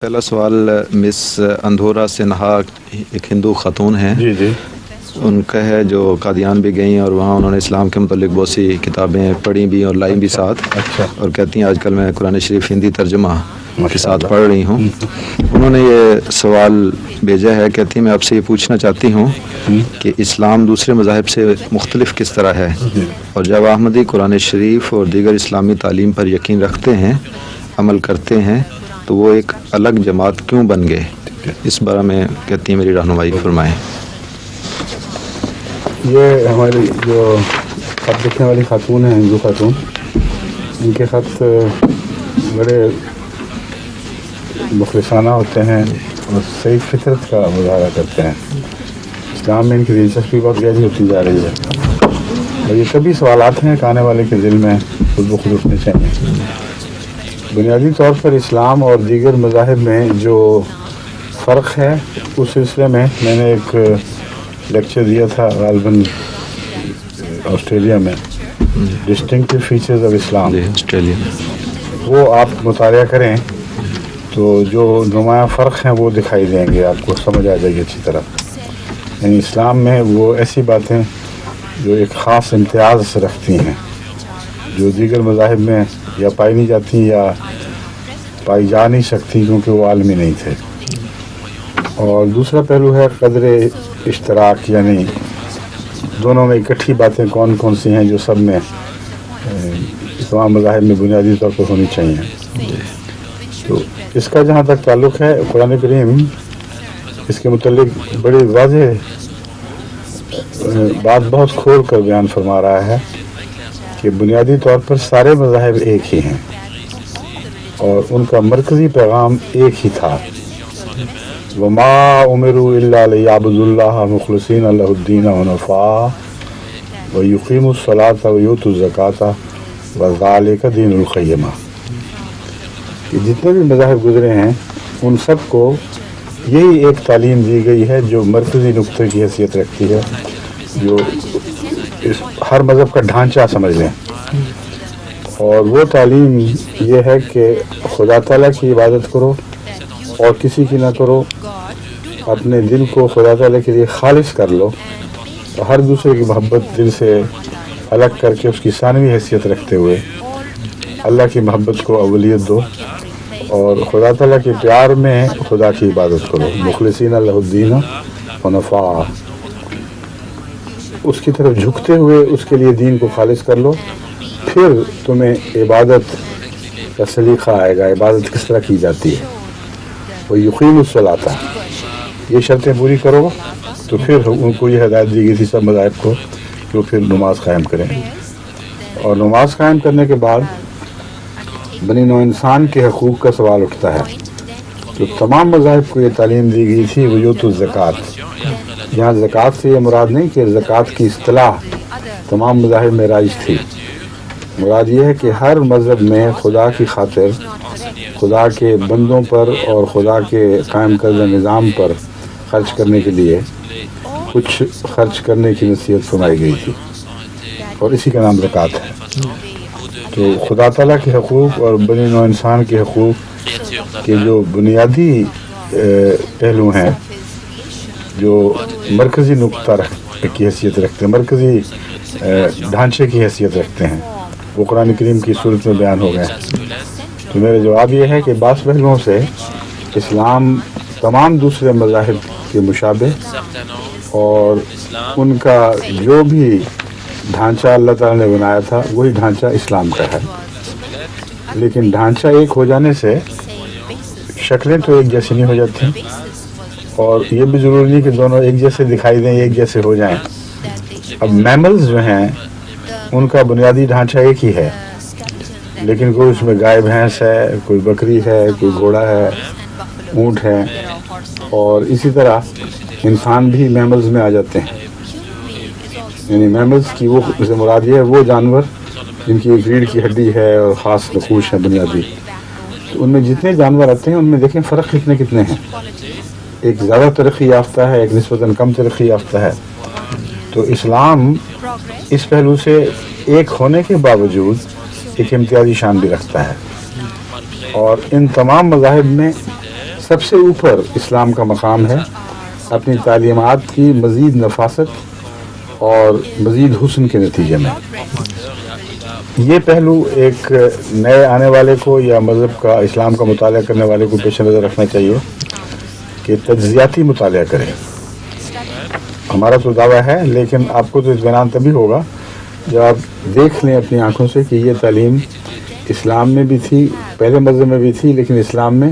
پہلا سوال مس اندھورا سنہا ایک ہندو خاتون ہیں. جی ان کا ہے جو قادیان بھی گئیں اور وہاں انہوں نے اسلام کے متعلق بہت سی کتابیں پڑھی بھی اور لائیں بھی ساتھ. اور کہتی ہیں آج کل میں قرآن شریف ہندی ترجمہ کے ساتھ پڑھ رہی ہوں. انہوں نے یہ سوال بھیجا ہے. کہتی ہیں میں آپ سے یہ پوچھنا چاہتی ہوں کہ اسلام دوسرے مذاہب سے مختلف کس طرح ہے، اور جب احمدی قرآن شریف اور دیگر اسلامی تعلیم پر یقین رکھتے ہیں، عمل کرتے ہیں، تو وہ ایک الگ جماعت کیوں بن گئے؟ اس بارے میں کہتی ہیں میری رہنمائی فرمائیں. یہ ہماری جو خط لکھنے والی خاتون ہیں، ہندو خاتون، ان کے خط بڑے مخلصانہ ہوتے ہیں اور صحیح فطرت کا مظاہرہ کرتے ہیں. اسلام میں ان کی دلچسپی بہت گہری ہوتی جا رہی ہے، اور یہ سبھی سوالات ہیں کہ آنے والے کے دل میں خود بخود اٹھنے چاہیے. بنیادی طور پر اسلام اور دیگر مذاہب میں جو فرق ہے، اس سلسلے میں نے ایک لیکچر دیا تھا غالباً آسٹریلیا میں، distinctive features of Islam. Australia وہ آپ مطالعہ کریں تو جو نمایاں فرق ہیں وہ دکھائی دیں گے، آپ کو سمجھ آ جائے گی اچھی طرح. یعنی اسلام میں وہ ایسی باتیں جو ایک خاص امتیاز رکھتی ہیں، جو دیگر مذاہب میں یا پائی نہیں جاتی یا پائی جا نہیں سکتی، کیونکہ وہ عالمی نہیں تھے. اور دوسرا پہلو ہے قدر اشتراک، یعنی دونوں میں اکٹھی باتیں کون کون سی ہیں جو سب میں تمام مذاہب میں بنیادی طور پر ہونی چاہیے. تو اس کا جہاں تک تعلق ہے، قرآن کریم اس کے متعلق بڑی واضح بات بہت کھول کر بیان فرما رہا ہے کہ بنیادی طور پر سارے مذاہب ایک ہی ہیں اور ان کا مرکزی پیغام ایک ہی تھا. وَمَا أُمِرُوا إِلَّا لِيَعْبُدُوا اللَّهَ مُخْلِصِينَ لَهُ الدِّينَ حُنَفَاءَ وَيُقِيمُوا الصَّلَاةَ وَيُؤْتُوا الزَّكَاةَ وَذَلِكَ دِينُ الْقَيِّمَةِ. کہ جتنے بھی مذاہب گزرے ہیں ان سب کو یہی ایک تعلیم دی گئی ہے جو مرکزی نقطے کی حیثیت رکھتی ہے، جو ہر مذہب کا ڈھانچہ سمجھ لیں. اور وہ تعلیم یہ ہے کہ خدا تعالیٰ کی عبادت کرو اور کسی کی نہ کرو، اپنے دل کو خدا تعالیٰ کے لیے خالص کر لو، ہر دوسرے کی محبت دل سے الگ کر کے اس کی ثانوی حیثیت رکھتے ہوئے اللہ کی محبت کو اولیت دو، اور خدا تعالیٰ کے پیار میں خدا کی عبادت کرو. مخلصین لہ الدین حنفاء، اس کی طرف جھکتے ہوئے اس کے لیے دین کو خالص کر لو. پھر تمہیں عبادت کا سلیقہ آئے گا، عبادت کس طرح کی جاتی ہے. وہ یقین الصلاۃ، یہ شرطیں پوری کرو تو پھر ان کو یہ ہدایت دی گئی تھی سب مذاہب کو کہ وہ پھر نماز قائم کریں. اور نماز قائم کرنے کے بعد بنی نوع انسان کے حقوق کا سوال اٹھتا ہے. تو تمام مذاہب کو یہ تعلیم دی گئی تھی ویوت الزکوٰۃ. یہاں زکوٰۃ سے یہ مراد نہیں کہ زکوٰۃ کی اصطلاح تمام مذاہب میں رائج تھی، مراد یہ ہے کہ ہر مذہب میں خدا کی خاطر، خدا کے بندوں پر اور خدا کے قائم کردہ نظام پر خرچ کرنے کے لیے کچھ خرچ کرنے کی نصیحت فرمائی گئی تھی، اور اسی کا نام زکوٰۃ ہے. تو خدا تعالیٰ کے حقوق اور بنی نوع انسان کے حقوق کے جو بنیادی پہلو ہیں، جو مرکزی نقطہ کی حیثیت رکھتے ہیں، مرکزی ڈھانچے کی حیثیت رکھتے ہیں، وہ قرآن کریم کی صورت میں بیان ہو گئے. تو میرا جواب یہ ہے کہ بعض پہلوؤں سے اسلام تمام دوسرے مذاہب کے مشابہ اور ان کا جو بھی ڈھانچہ اللہ تعالیٰ نے بنایا تھا وہی ڈھانچہ اسلام کا ہے. لیکن ڈھانچہ ایک ہو جانے سے شکلیں تو ایک جیسی نہیں ہو جاتی، اور یہ بھی ضروری نہیں کہ دونوں ایک جیسے دکھائی دیں، ایک جیسے ہو جائیں. اب میملز جو ہیں ان کا بنیادی ڈھانچہ ایک ہی ہے، لیکن کوئی اس میں گائے بھینس ہے، کوئی بکری ہے، کوئی گھوڑا ہے، اونٹ ہے، اور اسی طرح انسان بھی میملز میں آ جاتے ہیں. یعنی میملز کی وہ سے مراد یہ ہے وہ جانور جن کی ایک ریڑھ کی ہڈی ہے اور خاص نقوش ہے بنیادی. تو ان میں جتنے جانور آتے ہیں ان میں دیکھیں فرق کتنے ہیں. ایک زیادہ ترقی یافتہ ہے، ایک نسبتاً کم ترقی یافتہ ہے. تو اسلام اس پہلو سے ایک ہونے کے باوجود ایک امتیازی شان بھی رکھتا ہے، اور ان تمام مذاہب میں سب سے اوپر اسلام کا مقام ہے اپنی تعلیمات کی مزید نفاست اور مزید حسن کے نتیجے میں. یہ پہلو ایک نئے آنے والے کو یا مذہب کا اسلام کا مطالعہ کرنے والے کو پیش نظر رکھنا چاہیے کہ تجزیاتی مطالعہ کریں. ہمارا تو دعویٰ ہے، لیکن آپ کو تو اطمینان تبھی ہوگا جب آپ دیکھ لیں اپنی آنکھوں سے کہ یہ تعلیم اسلام میں بھی تھی، پہلے مذہب میں بھی تھی، لیکن اسلام میں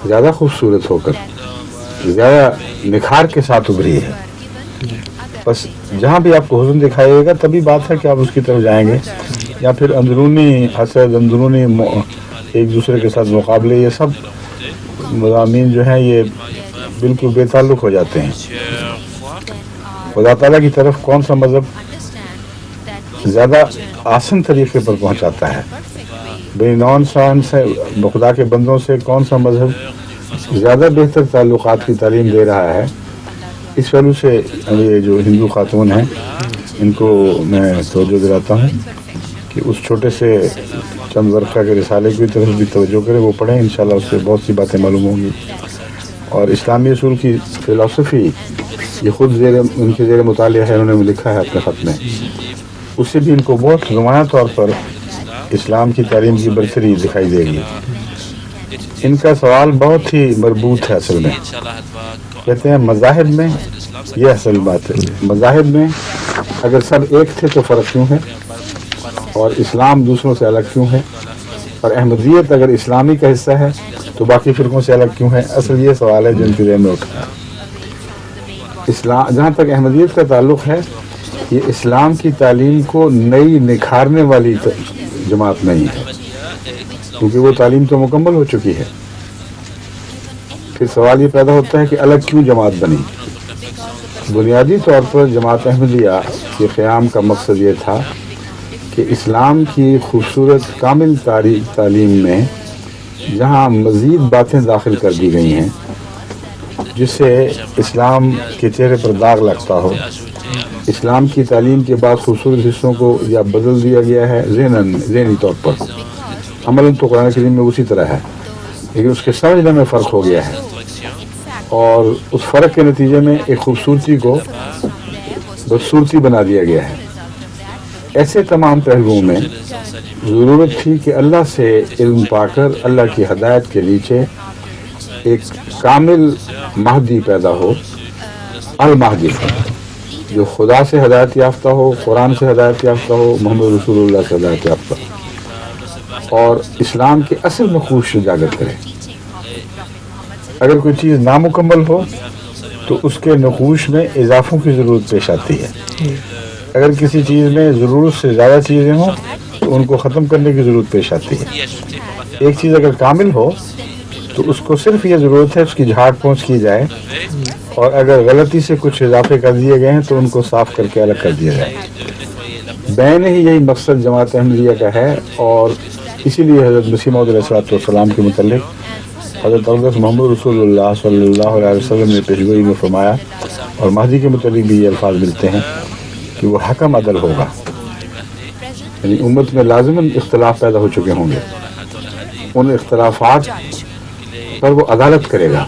زیادہ خوبصورت ہو کر، زیادہ نکھار کے ساتھ ابھری ہے. بس جہاں بھی آپ کو حسن دکھائے گا تبھی بات ہے کہ آپ اس کی طرف جائیں گے، یا پھر اندرونی حسد، اندرونی ایک دوسرے کے ساتھ مقابلے، یہ سب مضامین جو ہیں یہ بالکل بے تعلق ہو جاتے ہیں. خدا تعالیٰ کی طرف کون سا مذہب زیادہ آسان طریقے پر پہنچاتا ہے، بے نوع انسان سے، خدا کے بندوں سے کون سا مذہب زیادہ بہتر تعلقات کی تعلیم دے رہا ہے، اس پہلو سے یہ جو ہندو خاتون ہیں ان کو میں توجہ دلاتا ہوں کہ اس چھوٹے سے چند ورقہ کے رسالے کی طرف بھی توجہ کریں، وہ پڑھیں، انشاءاللہ اس سے بہت سی باتیں معلوم ہوں گی. اور اسلامی اصول کی فلسفی یہ خود ان کے زیر مطالعہ ہے، انہوں نے لکھا ہے اپنے خط میں، اس سے بھی ان کو بہت نمایاں طور پر اسلام کی تعلیم کی برتری دکھائی دے گی. ان کا سوال بہت ہی مربوط ہے اصل میں. کہتے ہیں مذاہب میں، یہ اصل بات ہے، مذاہب میں اگر سب ایک تھے تو فرق کیوں ہے، اور اسلام دوسروں سے الگ کیوں ہے، اور احمدیت اگر اسلامی کا حصہ ہے تو باقی فرقوں سے الگ کیوں ہے. اصل یہ سوال ہے جن کے ذہن میں اٹھا ہے. اسلام جہاں تک احمدیت کا تعلق ہے، یہ اسلام کی تعلیم کو نئی نکھارنے والی جماعت نہیں ہے، کیونکہ وہ تعلیم تو مکمل ہو چکی ہے. پھر سوال یہ پیدا ہوتا ہے کہ الگ کیوں جماعت بنی. بنیادی طور پر جماعت احمدیہ کے قیام کا مقصد یہ تھا کہ اسلام کی خوبصورت کامل تعلیم میں جہاں مزید باتیں داخل کر دی گئی ہیں جس سے اسلام کے چہرے پر داغ لگتا ہو، اسلام کی تعلیم کے بعد خوبصورت حصوں کو یا بدل دیا گیا ہے ذہنی طور پر. عملاً تو قرآن کریم میں اسی طرح ہے، لیکن اس کے سمجھنے میں فرق ہو گیا ہے، اور اس فرق کے نتیجے میں ایک خوبصورتی کو بدصورتی بنا دیا گیا ہے. ایسے تمام پہلوؤں میں ضرورت تھی کہ اللہ سے علم پا کر اللہ کی ہدایت کے نیچے ایک کامل مہدی پیدا ہو، المہدی، جو خدا سے ہدایت یافتہ ہو، قرآن سے ہدایت یافتہ ہو، محمد رسول اللہ سے ہدایت یافتہ ہو، اور اسلام کے اصل نقوش اجاگر کرے. اگر کوئی چیز نامکمل ہو تو اس کے نقوش میں اضافوں کی ضرورت پیش آتی ہے. اگر کسی چیز میں ضرورت سے زیادہ چیزیں ہوں تو ان کو ختم کرنے کی ضرورت پیش آتی ہے. ایک چیز اگر کامل ہو تو اس کو صرف یہ ضرورت ہے اس کی جھاڑ پونچھ کی جائے، اور اگر غلطی سے کچھ اضافے کر دیے گئے ہیں تو ان کو صاف کر کے الگ کر دیا جائے. بین ہی یہی مقصد جماعت احمدیہ کا ہے، اور اسی لیے حضرت مسیح موعود علیہ السلام کے متعلق حضرت اقدس محمد رسول اللہ صلی اللہ علیہ وسلم نے پیشگوئی میں فرمایا، اور مہدی کے متعلق بھی یہ الفاظ ملتے ہیں کہ وہ حکم عدل ہوگا. یعنی امت میں لازماً اختلاف پیدا ہو چکے ہوں گے، ان اختلافات پر وہ عدالت کرے گا،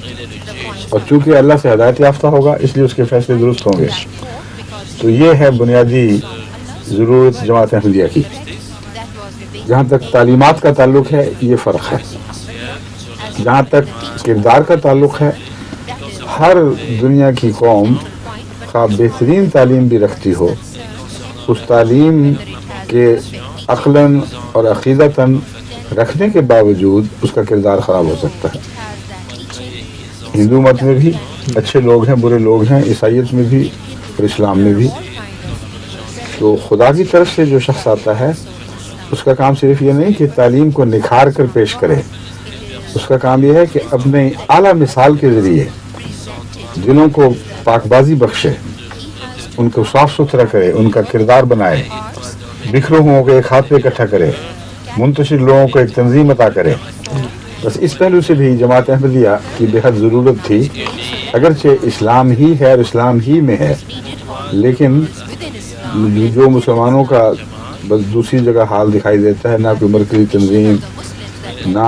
اور چونکہ اللہ سے ہدایت یافتہ ہوگا اس لیے اس کے فیصلے درست ہوں گے. تو یہ ہے بنیادی ضرورت جماعت احمدیہ کی. جہاں تک تعلیمات کا تعلق ہے یہ فرق ہے. جہاں تک کردار کا تعلق ہے، ہر دنیا کی قوم خواہ بہترین تعلیم بھی رکھتی ہو، اس تعلیم کے عقلاً اور عقیدتاً رکھنے کے باوجود اس کا کردار خراب ہو سکتا ہے. ہندو مت میں بھی اچھے لوگ ہیں، برے لوگ ہیں، عیسائیت میں بھی اور اسلام میں بھی. تو خدا کی طرف سے جو شخص آتا ہے اس کا کام صرف یہ نہیں کہ تعلیم کو نکھار کر پیش کرے، اس کا کام یہ ہے کہ اپنے اعلیٰ مثال کے ذریعے دلوں کو پاک بازی بخشے، ان کو صاف ستھرا کرے، ان کا کردار بنائے، بکھرے ہوں کو ایک ہاتھ پہ اکٹھا کرے، منتشر لوگوں کو ایک تنظیم عطا کرے. بس اس پہلو سے بھی جماعت احمدیہ کی بے حد ضرورت تھی. اگرچہ اسلام ہی ہے اور اسلام ہی میں ہے، لیکن جو مسلمانوں کا بس دوسری جگہ حال دکھائی دیتا ہے، نہ کوئی مرکزی تنظیم، نہ